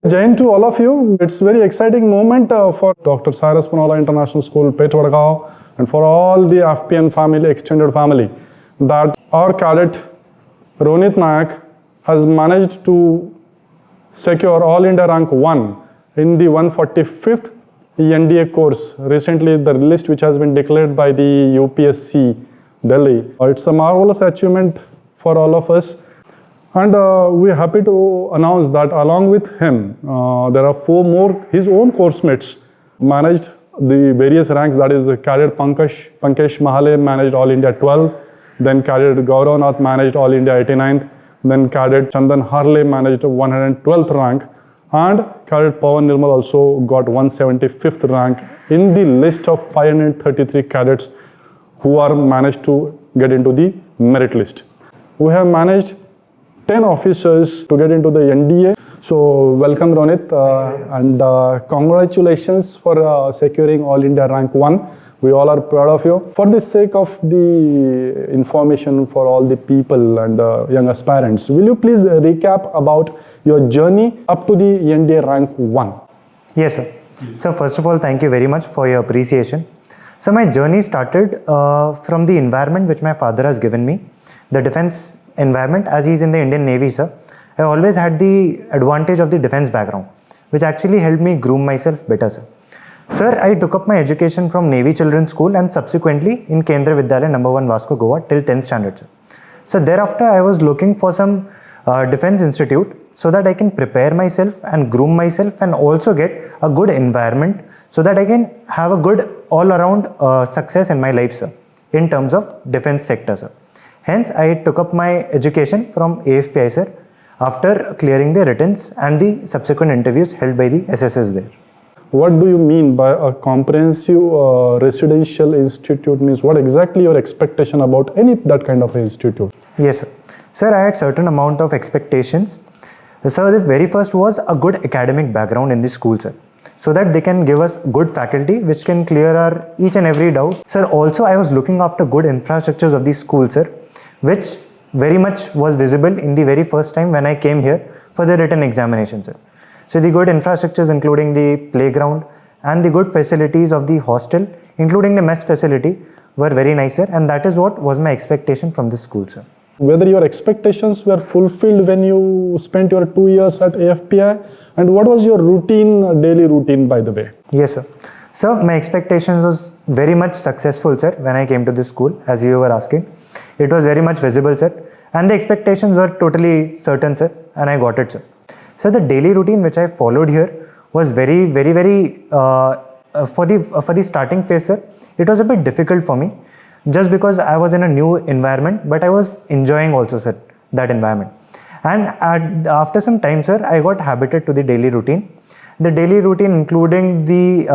Jain to all of you. It's very exciting moment for Dr. Cyrus Poonawalla International School, Peth Vadgaon, and for all the FPN family, extended family, that our cadet Ronit Nayak has managed to secure All India rank 1 in the 145th NDA course. Recently, the list which has been declared by the UPSC Delhi. It's a marvelous achievement for all of us. And we are happy to announce that along with him, there are 4 more his own course mates managed the various ranks. That is, Cadet Pankaj Mahale managed All India 12, then Cadet Gaurav Nath managed All India 89th, then Cadet Chandan Harle managed 112th rank, and Cadet Pawan Nirmal also got 175th rank in the list of 533 cadets who are managed to get into the merit list. We have managed 10 officers to get into the NDA. So welcome Ronit and congratulations for securing All India rank 1. We all are proud of you. For the sake of the information for all the people and young aspirants, will you please recap about your journey up to the NDA rank 1? Yes, sir. So first of all, thank you very much for your appreciation. So my journey started from the environment which my father has given me, the defense environment. As he is in the Indian Navy, sir, I always had the advantage of the defense background, which actually helped me groom myself better, sir. Sir, I took up my education from Navy Children's School and subsequently in Kendra Vidyalaya No. 1 Vasco Goa till 10th standard, sir. So thereafter I was looking for some defense institute so that I can prepare myself and groom myself and also get a good environment so that I can have a good all-around success in my life, sir, in terms of defense sector, sir. Hence, I took up my education from AFPI, sir, after clearing the writtens and the subsequent interviews held by the SSS there. What do you mean by a comprehensive residential institute? Means what exactly your expectation about any that kind of institute? Yes, sir. Sir, I had certain amount of expectations. Sir, the very first was a good academic background in the school, sir, so that they can give us good faculty which can clear our each and every doubt. Sir, also I was looking after good infrastructures of the school, sir, which very much was visible in the very first time when I came here for the written examination, sir. So the good infrastructures including the playground and the good facilities of the hostel, including the mess facility, were very nice, sir, and that is what was my expectation from this school, sir. Whether your expectations were fulfilled when you spent your 2 years at AFPI, and what was your routine, daily routine, by the way? Yes, sir. So my expectations was very much successful, sir, when I came to this school, as you were asking. It was very much visible, sir, and the expectations were totally certain, sir, and I got it, sir. So the daily routine which I followed here was very for the starting phase, sir, it was a bit difficult for me, just because I was in a new environment, but I was enjoying also, sir, that environment. And after some time, sir, I got habited to the daily routine. The daily routine including the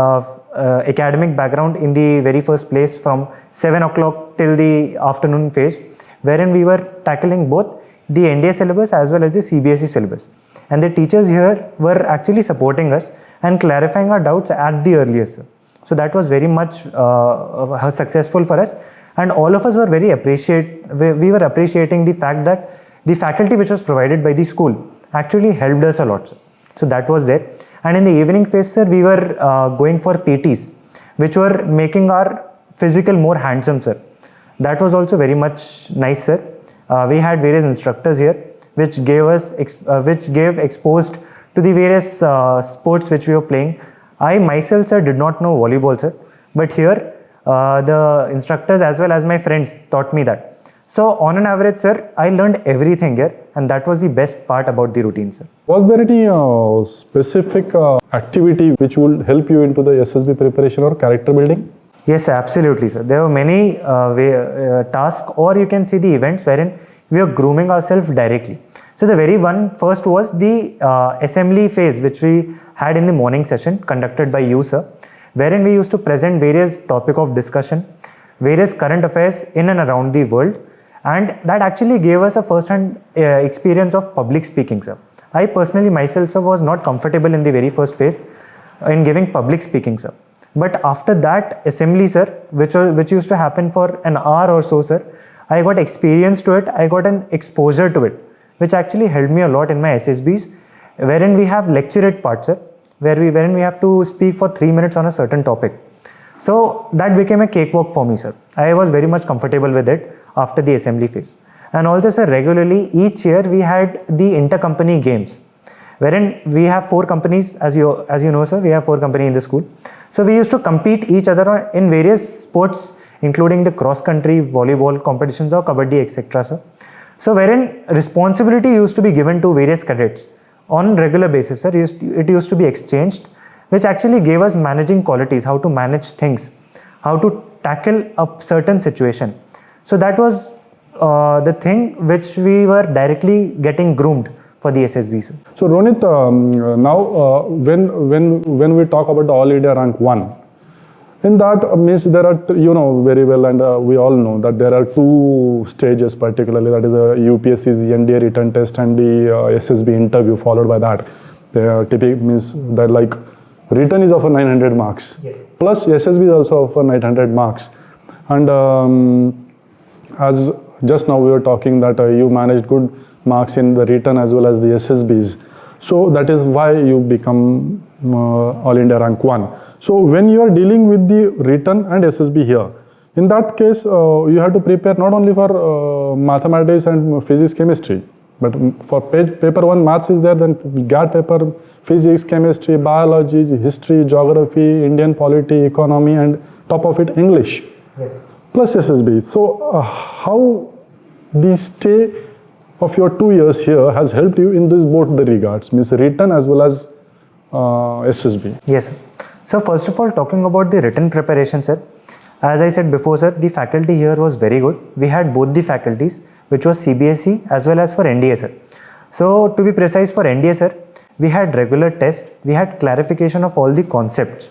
academic background in the very first place from 7 o'clock till the afternoon phase, wherein we were tackling both the NDA syllabus as well as the CBSE syllabus. And the teachers here were actually supporting us and clarifying our doubts at the earliest, sir. So that was very much successful for us, and all of us were we were appreciating the fact that the faculty which was provided by the school actually helped us a lot, sir. So that was there. And in the evening phase, sir, we were going for PTs, which were making our physical more handsome, sir. That was also very much nice, sir. We had various instructors here which gave exposed to the various sports which we were playing. I myself, sir, did not know volleyball, sir, but here the instructors as well as my friends taught me that. So on an average, sir, I learned everything here, and that was the best part about the routine, sir. Was there any specific activity which would help you into the SSB preparation or character building? Yes, absolutely, sir. There were many tasks, or you can see the events wherein we are grooming ourselves directly. So the very first was the assembly phase which we had in the morning session conducted by you, sir, wherein we used to present various topic of discussion, various current affairs in and around the world, and that actually gave us a first-hand experience of public speaking, sir. I personally myself, sir, was not comfortable in the very first phase in giving public speaking, sir. But after that assembly, sir, which used to happen for an hour or so, sir, I got experience to it, I got an exposure to it, which actually helped me a lot in my SSBs wherein we have lecturate part, sir, wherein we have to speak for 3 minutes on a certain topic. So that became a cakewalk for me, sir. I was very much comfortable with it after the assembly phase. And also, sir, regularly each year we had the intercompany games, wherein we have 4 companies, as you know, sir, we have 4 companies in the school. So we used to compete each other in various sports, including the cross-country, volleyball competitions or kabaddi, etc., sir. So wherein responsibility used to be given to various cadets on regular basis, sir. It used to be exchanged, which actually gave us managing qualities, how to manage things, how to tackle a certain situation. So that was the thing which we were directly getting groomed for the SSB, sir. So Ronit, now when we talk about the All India Rank 1, in that means there are, you know very well, and we all know that there are 2 stages particularly, that is a UPSC's NDA written test and the SSB interview followed by that. The typical means that like written is of 900 marks, yes, plus SSB is also of 900 marks. And as just now we were talking that you managed good marks in the written as well as the SSBs. So that is why you become All India Rank 1. So when you are dealing with the written and SSB here, in that case you have to prepare not only for mathematics and physics, chemistry, but for paper 1 maths is there, then GAT paper physics, chemistry, biology, history, geography, Indian polity, economy, and top of it English. Yes. Plus SSB. So how the stay of your 2 years here has helped you in this both the regards, means written as well as SSB? Yes, sir. So first of all, talking about the written preparation, sir, as I said before, sir, the faculty here was very good. We had both the faculties, which was CBSE as well as for NDA, sir. So to be precise, for NDA, sir, we had regular tests, we had clarification of all the concepts,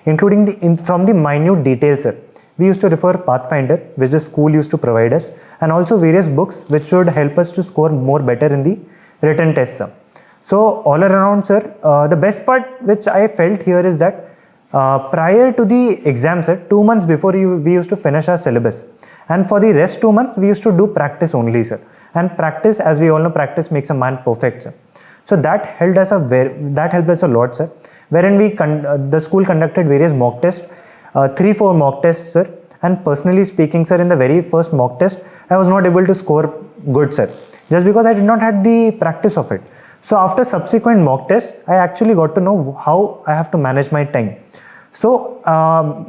including from the minute details, sir. We used to refer Pathfinder, which the school used to provide us, and also various books which would help us to score more better in the written test, sir. So all around, sir, the best part which I felt here is that prior to the exam, sir, 2 months before we used to finish our syllabus, and for the rest 2 months we used to do practice only, sir. And practice, as we all know, practice makes a man perfect, sir. So that helped us a lot, sir. Wherein the school conducted various mock tests, 3-4 mock tests, sir. And personally speaking, sir, in the very first mock test, I was not able to score good, sir, just because I did not have the practice of it. So after subsequent mock tests, I actually got to know how I have to manage my time. So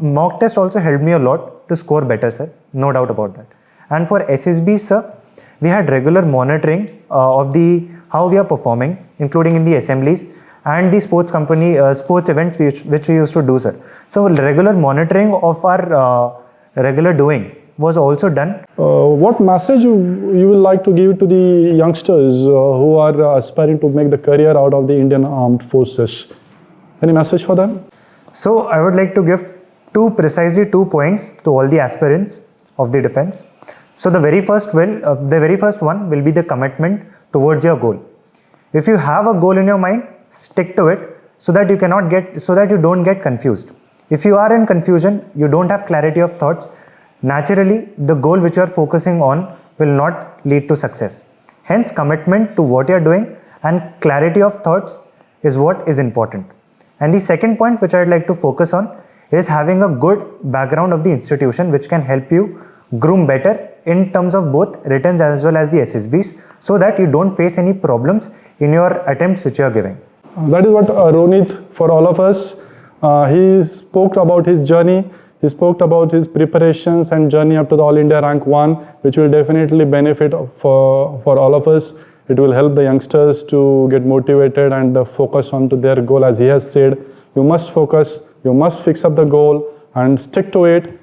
mock test also helped me a lot to score better, sir, no doubt about that. And for SSB, sir, we had regular monitoring of how we are performing, including in the assemblies and the sports events which we used to do, sir. So regular monitoring of our regular doing was also done. What message you will like to give to the youngsters who are aspiring to make the career out of the Indian Armed Forces? Any message for them? So I would like to give precisely two points to all the aspirants of the defense. So the very first one will be the commitment towards your goal. If you have a goal in your mind, stick to it so that you don't get confused. If you are in confusion, you don't have clarity of thoughts, naturally the goal which you are focusing on will not lead to success. Hence, commitment to what you are doing and clarity of thoughts is what is important. And the second point which I would like to focus on is having a good background of the institution which can help you groom better in terms of both written as well as the SSBs, so that you don't face any problems in your attempts which you are giving. That is what Ronit, for all of us, he spoke about his journey. He spoke about his preparations and journey up to the All India Rank 1, which will definitely benefit for all of us. It will help the youngsters to get motivated and focus on to their goal. As he has said, you must focus, you must fix up the goal and stick to it.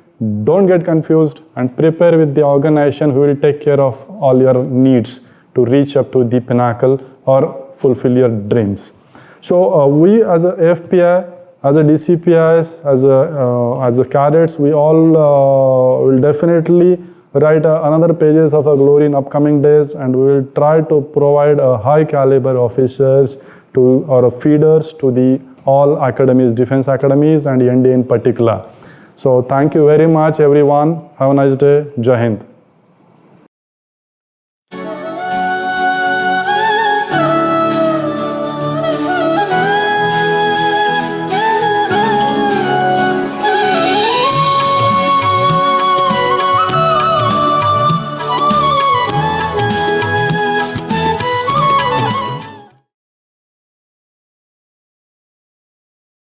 Don't get confused and prepare with the organization who will take care of all your needs to reach up to the pinnacle or fulfill your dreams. So we as a AFPI, as a DCPIs, as a cadets, we all will definitely write another pages of our glory in upcoming days, and we will try to provide a high caliber officers or feeders to the all academies, defense academies and NDA in particular. So thank you very much everyone. Have a nice day. Jai Hind.